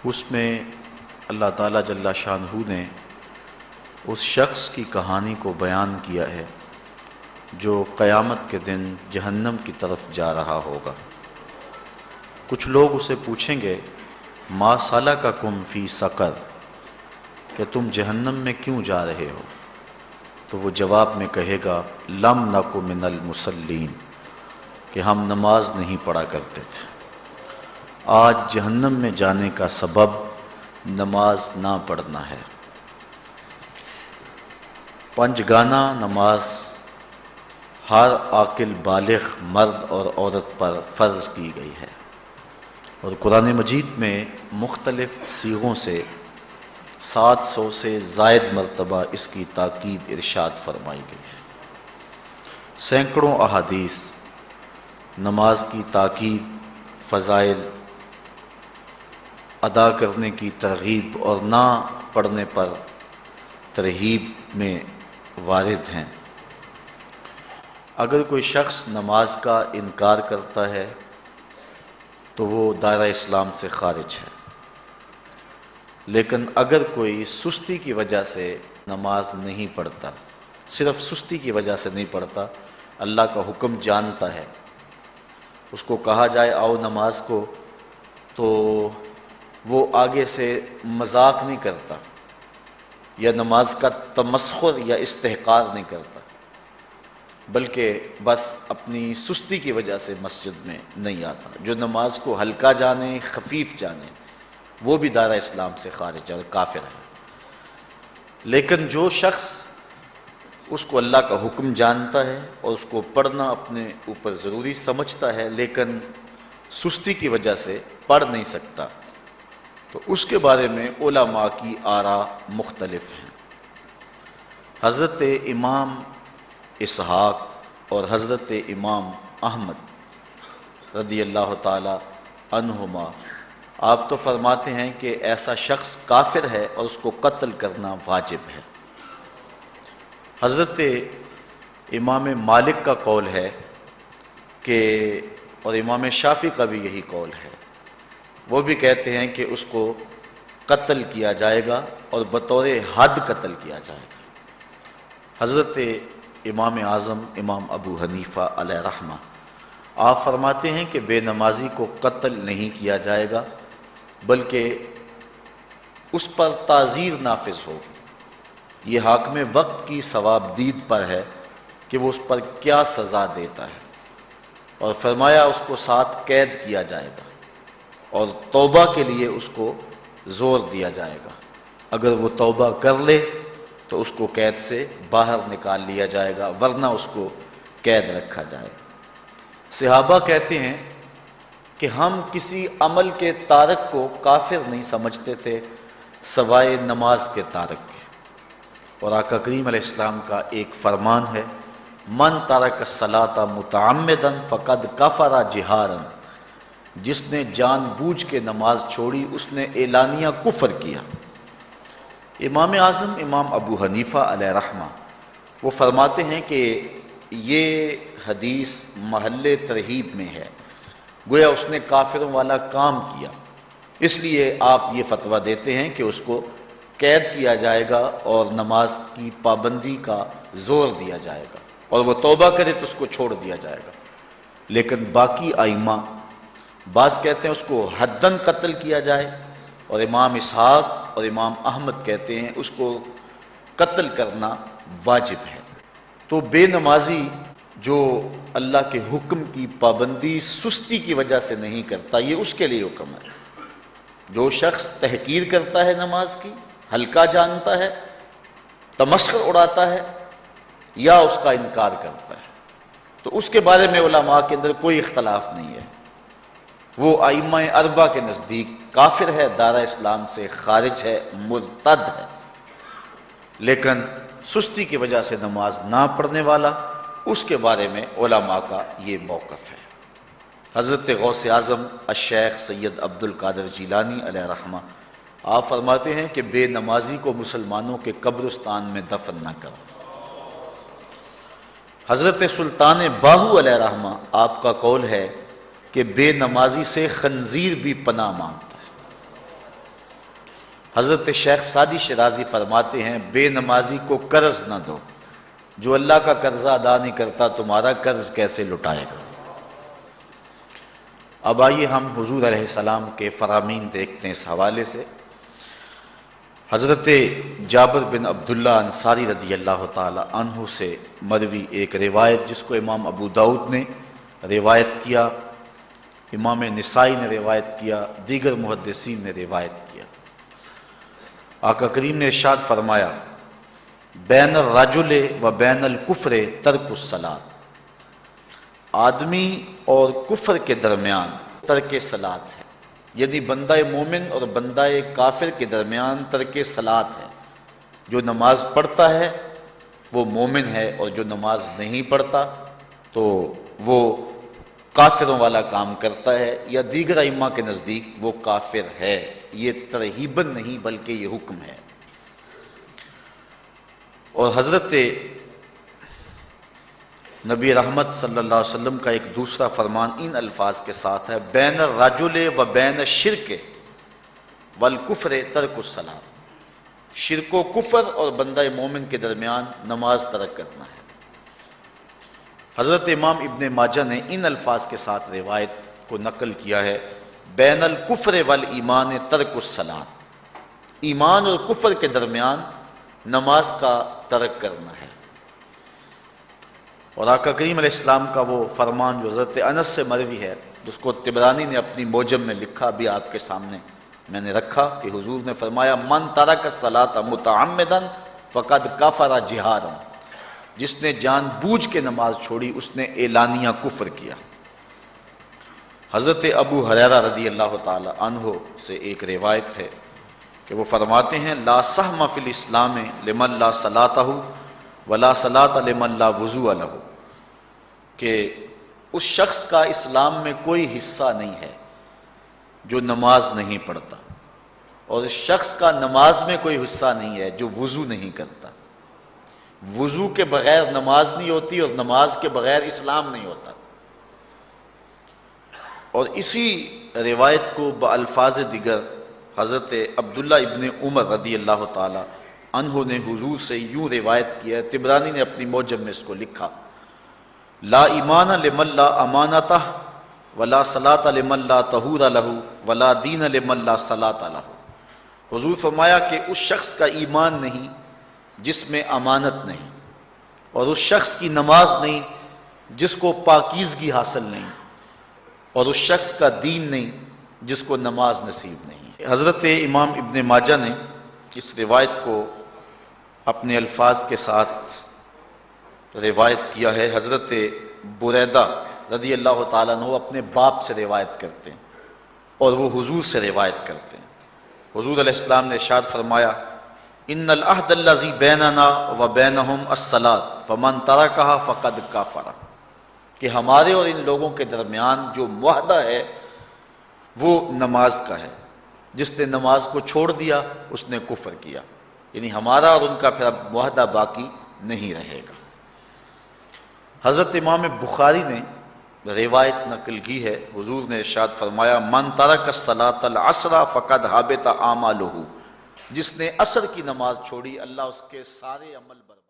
اس میں اللہ تعالیٰ جل شانہ نے اس شخص کی کہانی کو بیان کیا ہے جو قیامت کے دن جہنم کی طرف جا رہا ہوگا۔ کچھ لوگ اسے پوچھیں گے ما سلککم فی سقر، کہ تم جہنم میں کیوں جا رہے ہو؟ تو وہ جواب میں کہے گا لم نک من المصلین، کہ ہم نماز نہیں پڑھا کرتے تھے۔ آج جہنم میں جانے کا سبب نماز نہ پڑھنا ہے۔ پنجگانہ نماز ہر عاقل بالغ مرد اور عورت پر فرض کی گئی ہے، اور قرآن مجید میں مختلف صیغوں سے 700 سے زائد مرتبہ اس کی تاکید ارشاد فرمائی گئی ہے۔ سینکڑوں احادیث نماز کی تاکید، فضائل، ادا کرنے کی ترغیب اور نہ پڑھنے پر ترہیب میں وارد ہیں۔ اگر کوئی شخص نماز کا انکار کرتا ہے تو وہ دائرہ اسلام سے خارج ہے، لیکن اگر کوئی سستی کی وجہ سے نماز نہیں پڑھتا، صرف سستی کی وجہ سے نہیں پڑھتا، اللہ کا حکم جانتا ہے، اس کو کہا جائے آؤ نماز کو، تو وہ آگے سے مذاق نہیں کرتا یا نماز کا تمسخر یا استحقار نہیں کرتا، بلکہ بس اپنی سستی کی وجہ سے مسجد میں نہیں آتا۔ جو نماز کو ہلکا جانے، خفیف جانے، وہ بھی دائرہ اسلام سے خارج ہے اور کافر ہے۔ لیکن جو شخص اس کو اللہ کا حکم جانتا ہے اور اس کو پڑھنا اپنے اوپر ضروری سمجھتا ہے لیکن سستی کی وجہ سے پڑھ نہیں سکتا، تو اس کے بارے میں علماء کی آراء مختلف ہیں۔ حضرت امام اسحاق اور حضرت امام احمد رضی اللہ تعالی عنہما آپ تو فرماتے ہیں کہ ایسا شخص کافر ہے اور اس کو قتل کرنا واجب ہے۔ حضرت امام مالک کا قول ہے کہ، اور امام شافعی کا بھی یہی قول ہے، وہ بھی کہتے ہیں کہ اس کو قتل کیا جائے گا اور بطور حد قتل کیا جائے گا۔ حضرت امام اعظم امام ابو حنیفہ علیہ رحمہ آپ فرماتے ہیں کہ بے نمازی کو قتل نہیں کیا جائے گا، بلکہ اس پر تعزیر نافذ ہوگی۔ یہ حاکم وقت کی ثواب دید پر ہے کہ وہ اس پر کیا سزا دیتا ہے، اور فرمایا اس کو 7 قید کیا جائے گا اور توبہ کے لیے اس کو زور دیا جائے گا۔ اگر وہ توبہ کر لے تو اس کو قید سے باہر نکال لیا جائے گا، ورنہ اس کو قید رکھا جائے گا۔ صحابہ کہتے ہیں کہ ہم کسی عمل کے تارک کو کافر نہیں سمجھتے تھے سوائے نماز کے تارک کے، اور آقا کریم علیہ السلام کا ایک فرمان ہے من ترک الصلاۃ متعمدا فقد کفر جہارا، جس نے جان بوجھ کے نماز چھوڑی اس نے اعلانیہ کفر کیا۔ امام اعظم امام ابو حنیفہ علیہ رحمہ وہ فرماتے ہیں کہ یہ حدیث محل ترہیب میں ہے، گویا اس نے کافروں والا کام کیا، اس لیے آپ یہ فتویٰ دیتے ہیں کہ اس کو قید کیا جائے گا اور نماز کی پابندی کا زور دیا جائے گا، اور وہ توبہ کرے تو اس کو چھوڑ دیا جائے گا۔ لیکن باقی ائمہ بعض کہتے ہیں اس کو حداً قتل کیا جائے، اور امام اسحاق اور امام احمد کہتے ہیں اس کو قتل کرنا واجب ہے۔ تو بے نمازی جو اللہ کے حکم کی پابندی سستی کی وجہ سے نہیں کرتا، یہ اس کے لیے حکم ہے۔ جو شخص تحقیر کرتا ہے نماز کی، ہلکا جانتا ہے، تمسخر اڑاتا ہے یا اس کا انکار کرتا ہے، تو اس کے بارے میں علماء کے اندر کوئی اختلاف نہیں ہے، وہ ائمہ اربعہ کے نزدیک کافر ہے، دائرہ اسلام سے خارج ہے، مرتد ہے۔ لیکن سستی کی وجہ سے نماز نہ پڑھنے والا، اس کے بارے میں علماء کا یہ موقف ہے۔ حضرت غوث اعظم الشیخ سید عبد القادر جیلانی علیہ رحمہ آپ فرماتے ہیں کہ بے نمازی کو مسلمانوں کے قبرستان میں دفن نہ کرو۔ حضرت سلطان باہو علیہ رحمہ آپ کا قول ہے کہ بے نمازی سے خنزیر بھی پناہ مانگتا ہے۔ حضرت شیخ سعدی شیرازی فرماتے ہیں بے نمازی کو قرض نہ دو، جو اللہ کا قرضہ ادا نہیں کرتا تمہارا قرض کیسے لٹائے گا۔ اب آئیے ہم حضور علیہ السلام کے فرامین دیکھتے ہیں اس حوالے سے۔ حضرت جابر بن عبداللہ انصاری رضی اللہ تعالی عنہ سے مروی ایک روایت جس کو امام ابو داؤد نے روایت کیا، امام نسائی نے روایت کیا، دیگر محدثین نے روایت کیا۔ آقا کریم نے ارشاد فرمایا بین الرجل و بین الکفر ترک الصلاۃ، آدمی اور کفر کے درمیان ترک صلاۃ ہے، یعنی بندہ مومن اور بندہ کافر کے درمیان ترک صلاۃ ہے۔ جو نماز پڑھتا ہے وہ مومن ہے، اور جو نماز نہیں پڑھتا تو وہ کافروں والا کام کرتا ہے، یا دیگر ائمہ کے نزدیک وہ کافر ہے۔ یہ ترہیباً نہیں بلکہ یہ حکم ہے۔ اور حضرت نبی رحمت صلی اللہ علیہ وسلم کا ایک دوسرا فرمان ان الفاظ کے ساتھ ہے بین الرجل و بین الشرک والکفر ترک الصلاۃ، شرک و کفر اور بندہ مومن کے درمیان نماز ترک کرنا ہے۔ حضرت امام ابن ماجہ نے ان الفاظ کے ساتھ روایت کو نقل کیا ہے بین الکفر والایمان ترک الصلاۃ، ایمان اور کفر کے درمیان نماز کا ترک کرنا ہے۔ اور آقا کریم علیہ السلام کا وہ فرمان جو حضرت انس سے مروی ہے، جس کو طبرانی نے اپنی موجم میں لکھا، بھی آپ کے سامنے میں نے رکھا، کہ حضور نے فرمایا من ترک الصلاۃ متعمدا فقد کفر جہارا، جس نے جان بوجھ کے نماز چھوڑی اس نے اعلانیہ کفر کیا۔ حضرت ابو ہریرہ رضی اللہ تعالی عنہ سے ایک روایت ہے کہ وہ فرماتے ہیں لا سہم فی الاسلام لمن لا صلاۃ ولا صلاۃ لمن لا وضوء لہ، کہ اس شخص کا اسلام میں کوئی حصہ نہیں ہے جو نماز نہیں پڑھتا، اور اس شخص کا نماز میں کوئی حصہ نہیں ہے جو وضو نہیں کرتا۔ وضو کے بغیر نماز نہیں ہوتی، اور نماز کے بغیر اسلام نہیں ہوتا۔ اور اسی روایت کو بالفاظ دیگر حضرت عبداللہ ابن عمر رضی اللہ تعالی عنہ نے حضور سے یوں روایت کیا ہے، طبرانی نے اپنی موجم میں اس کو لکھا لا ایمان لمن لا امانتہ ولا صلاۃ لمن لا طہور لہ ولا دین لمن لا صلاۃ لہ۔ حضور فرمایا کہ اس شخص کا ایمان نہیں جس میں امانت نہیں، اور اس شخص کی نماز نہیں جس کو پاکیزگی حاصل نہیں، اور اس شخص کا دین نہیں جس کو نماز نصیب نہیں۔ حضرت امام ابن ماجہ نے اس روایت کو اپنے الفاظ کے ساتھ روایت کیا ہے۔ حضرت بریدہ رضی اللہ تعالیٰ عنہ اپنے باپ سے روایت کرتے ہیں، اور وہ حضور سے روایت کرتے ہیں۔ حضور علیہ السلام نے ارشاد فرمایا ان العہد الذی بیننا و بینہم الصلاۃ فمن ترکھا فقد کفر، کہ ہمارے اور ان لوگوں کے درمیان جو معاہدہ ہے وہ نماز کا ہے، جس نے نماز کو چھوڑ دیا اس نے کفر کیا، یعنی ہمارا اور ان کا پھر اب معاہدہ باقی نہیں رہے گا۔ حضرت امام بخاری نے روایت نقل کی ہے، حضور نے ارشاد فرمایا من ترک الصلاۃ العصر فقد حبط اعمالہ، جس نے عصر کی نماز چھوڑی اللہ اس کے سارے عمل برباد